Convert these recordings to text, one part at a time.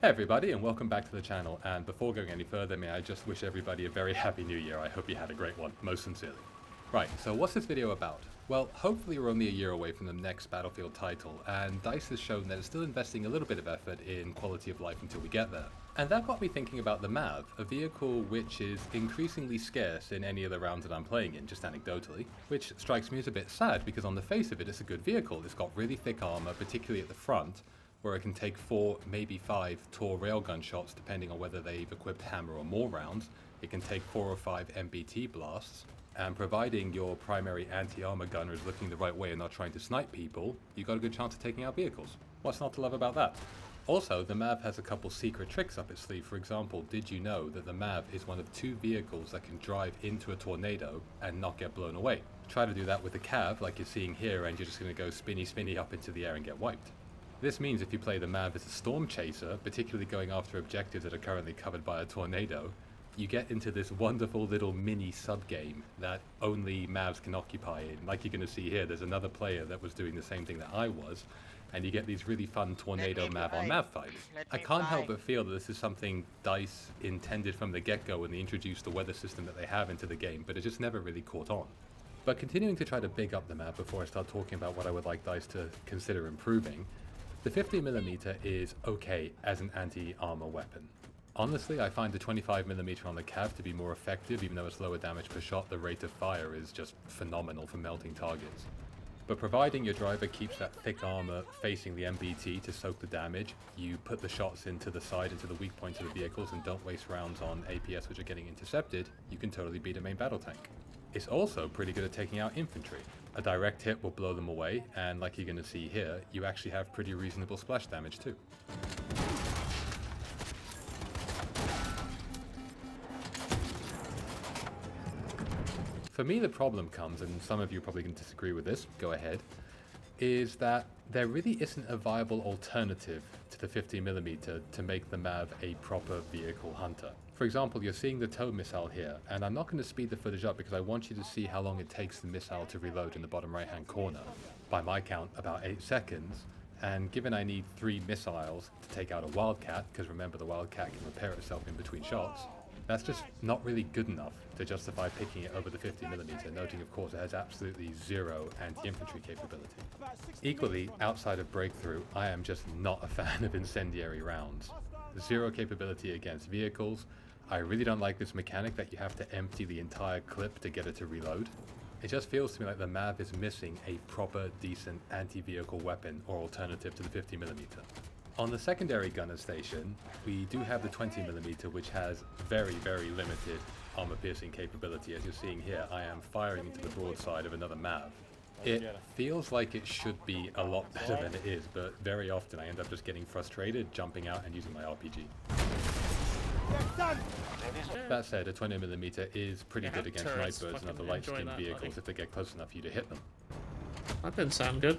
Hey everybody, and welcome back to the channel. And before going any further, may I just wish everybody a very happy new year. I hope you had a great one, most sincerely. Right, so what's this video about? Well, hopefully we're only a year away from the next Battlefield title, and DICE has shown that it's still investing a little bit of effort in quality of life until we get there. And that got me thinking about the MAV, a vehicle which is increasingly scarce in any of the rounds that I'm playing in, just anecdotally, which strikes me as a bit sad because on the face of it, it's a good vehicle. It's got really thick armor, particularly at the front, where it can take 4, maybe 5 Tor railgun shots depending on whether they've equipped hammer or more rounds. It can take 4 or 5 MBT blasts, and providing your primary anti-armor gunner is looking the right way and not trying to snipe people, you got a good chance of taking out vehicles. What's not to love about that? Also, the MAV has a couple secret tricks up its sleeve. For example, did you know that the MAV is one of 2 vehicles that can drive into a tornado and not get blown away? Try to do that with the Cav like you're seeing here and you're just going to go spinny up into the air and get wiped. This means if you play the MAV as a storm chaser, particularly going after objectives that are currently covered by a tornado, you get into this wonderful little mini sub-game that only MAVs can occupy. And like you're going to see here, there's another player that was doing the same thing that I was, and you get these really fun tornado MAV on MAV fights. I can't help but feel that this is something DICE intended from the get-go when they introduced the weather system that they have into the game, but it just never really caught on. But continuing to try to big up the MAV before I start talking about what I would like DICE to consider improving, the 50mm is okay as an anti-armor weapon. Honestly, I find the 25mm on the Cav to be more effective. Even though it's lower damage per shot, the rate of fire is just phenomenal for melting targets. But providing your driver keeps that thick armor facing the MBT to soak the damage, you put the shots into the side, into the weak points of the vehicles, and don't waste rounds on APS which are getting intercepted, you can totally beat a main battle tank. It's also pretty good at taking out infantry. A direct hit will blow them away, and like you're going to see here, you actually have pretty reasonable splash damage too. For me, the problem comes, and some of you are probably going to disagree with this, go ahead, is that there really isn't a viable alternative to the 50mm to make the MAV a proper vehicle hunter. For example, you're seeing the tow missile here, and I'm not going to speed the footage up because I want you to see how long it takes the missile to reload in the bottom right hand corner. By my count, about 8 seconds, and given I need 3 missiles to take out a Wildcat, because remember the Wildcat can repair itself in between shots, that's just not really good enough to justify picking it over the 50mm, noting of course it has absolutely 0 anti-infantry capability. Equally, outside of Breakthrough, I am just not a fan of incendiary rounds. 0 capability against vehicles. I really don't like this mechanic that you have to empty the entire clip to get it to reload. It just feels to me like the MAV is missing a proper, decent anti-vehicle weapon or alternative to the 50mm. On the secondary gunner station, we do have the 20mm, which has very limited armor-piercing capability. As you're seeing here, I am firing into the broadside of another MAV. It feels like it should be a lot better than it is, but very often I end up just getting frustrated, jumping out and using my RPG. That said, a 20mm is pretty good against Nightbirds and other light-skinned vehicles if they get close enough for you to hit them. That didn't sound good.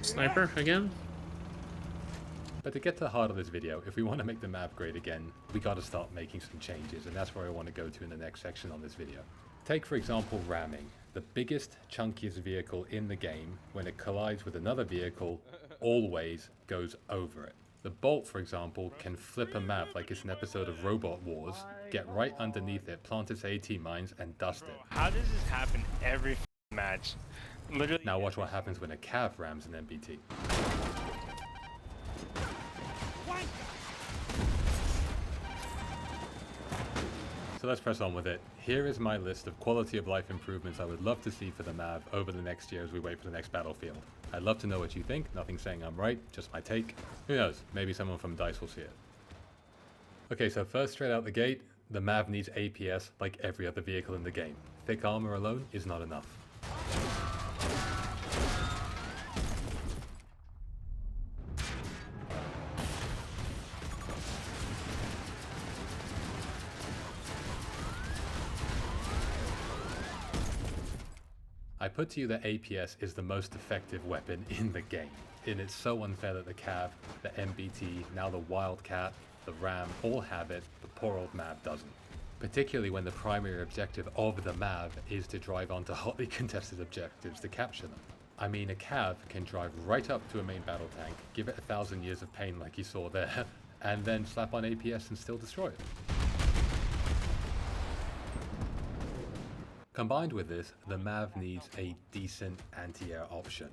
Sniper again? But to get to the heart of this video, if we want to make the MAV great again, we got to start making some changes, and that's where I want to go to in the next section on this video. Take, for example, ramming. The biggest, chunkiest vehicle in the game, when it collides with another vehicle, always goes over it. The Bolt, for example, can flip a MAV like it's an episode of Robot Wars, get right underneath it, plant its AT mines, and dust it. How does this happen every match? Literally. Now watch what happens when a Cav rams an MBT. So let's press on with it. Here is my list of quality of life improvements I would love to see for the MAV over the next year as we wait for the next Battlefield. I'd love to know what you think, nothing saying I'm right, just my take. Who knows, maybe someone from DICE will see it. Okay, so first straight out the gate, the MAV needs APS like every other vehicle in the game. Thick armor alone is not enough. I put to you that APS is the most effective weapon in the game, and it's so unfair that the Cav, the MBT, now the Wildcat, the Ram all have it, but poor old MAV doesn't. Particularly when the primary objective of the MAV is to drive onto hotly contested objectives to capture them. I mean, a Cav can drive right up to a main battle tank, give it 1,000 years of pain like you saw there, and then slap on APS and still destroy it. Combined with this, the MAV needs a decent anti-air option.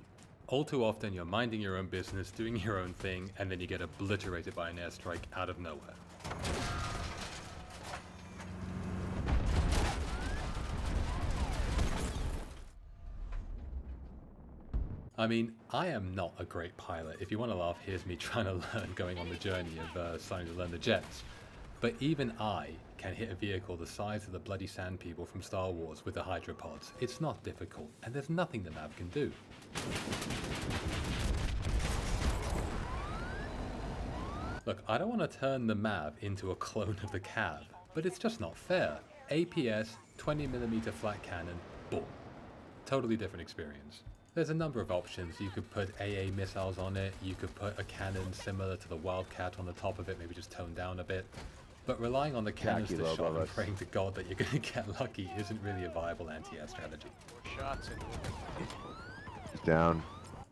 All too often you're minding your own business, doing your own thing, and then you get obliterated by an airstrike out of nowhere. I mean, I am not a great pilot. If you want to laugh, here's me trying to learn, going on the journey of starting to learn the jets. But even I can hit a vehicle the size of the bloody sand people from Star Wars with the hydropods. It's not difficult, and there's nothing the MAV can do. Look, I don't want to turn the MAV into a clone of the Cav, but it's just not fair. APS, 20mm flat cannon, boom. Totally different experience. There's a number of options. You could put AA missiles on it, you could put a cannon similar to the Wildcat on the top of it, maybe just toned down a bit. But relying on the cannons to shot and praying to God that you're going to get lucky isn't really a viable anti-air strategy. He's down.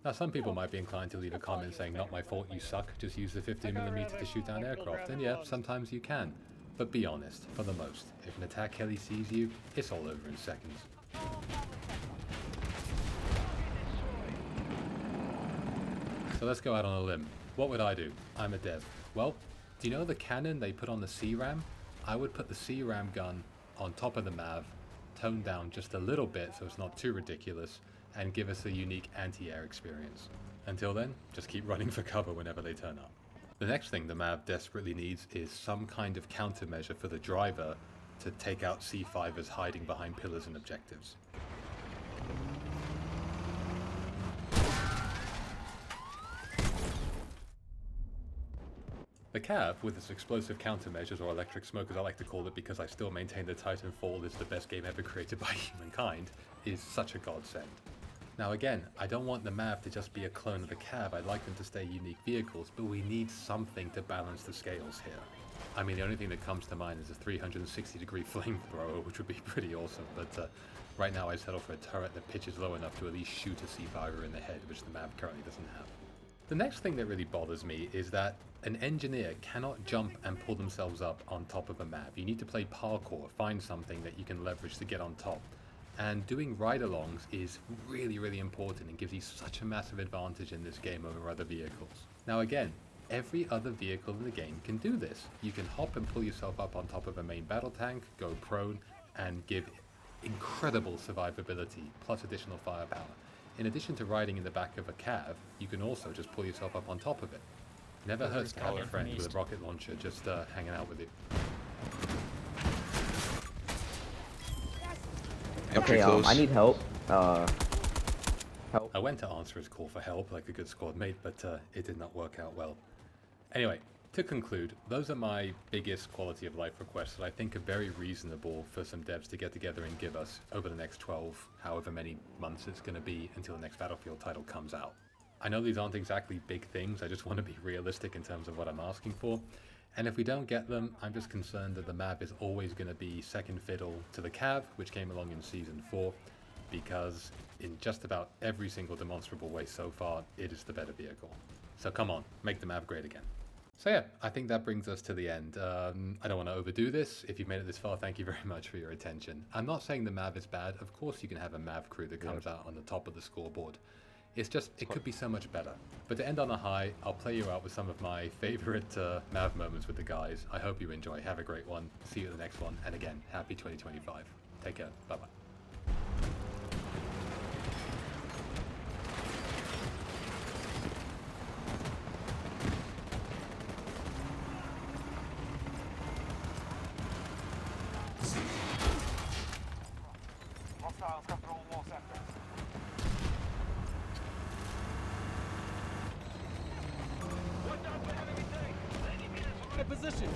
Now some people might be inclined to leave a comment saying, not my fault, you suck, just use the 15mm to shoot down aircraft. And yeah, sometimes you can. But be honest, for the most, if an attack heli sees you, it's all over in seconds. So let's go out on a limb. What would I do? I'm a dev. Well, do you know the cannon they put on the C-RAM? I would put the C-RAM gun on top of the MAV, tone down just a little bit so it's not too ridiculous, and give us a unique anti-air experience. Until then, just keep running for cover whenever they turn up. The next thing the MAV desperately needs is some kind of countermeasure for the driver to take out C5ers hiding behind pillars and objectives. The Cav, with its explosive countermeasures, or electric smoke as I like to call it because I still maintain that Titanfall is the best game ever created by humankind, is such a godsend. Now again, I don't want the MAV to just be a clone of the Cav, I'd like them to stay unique vehicles, but we need something to balance the scales here. I mean, the only thing that comes to mind is a 360-degree flamethrower, which would be pretty awesome, but right now I settle for a turret that pitches low enough to at least shoot a C5er in the head, which the MAV currently doesn't have. The next thing that really bothers me is that an engineer cannot jump and pull themselves up on top of a MAV. You need to play parkour, find something that you can leverage to get on top. And doing ride-alongs is really, really important and gives you such a massive advantage in this game over other vehicles. Now again, every other vehicle in the game can do this. You can hop and pull yourself up on top of a main battle tank, go prone, and give incredible survivability, plus additional firepower. In addition to riding in the back of a Cav, you can also just pull yourself up on top of it. Never hurts to have a friend with a rocket launcher just hanging out with you. Okay, I need help. Help. I went to answer his call for help like a good squad mate, but it did not work out well. Anyway, to conclude, those are my biggest quality of life requests that I think are very reasonable for some devs to get together and give us over the next 12, however many months it's going to be until the next Battlefield title comes out. I know these aren't exactly big things, I just want to be realistic in terms of what I'm asking for. And if we don't get them, I'm just concerned that the MAV is always going to be second fiddle to the Cav, which came along in Season 4, because in just about every single demonstrable way so far, it is the better vehicle. So come on, make the MAV great again. So yeah, I think that brings us to the end. I don't want to overdo this. If you've made it this far, thank you very much for your attention. I'm not saying the MAV is bad. Of course you can have a MAV crew that comes out on the top of the scoreboard. It's just, it could be so much better. But to end on a high, I'll play you out with some of my favorite MAV moments with the guys. I hope you enjoy. Have a great one. See you at the next one. And again, happy 2025. Take care. Bye-bye. Position.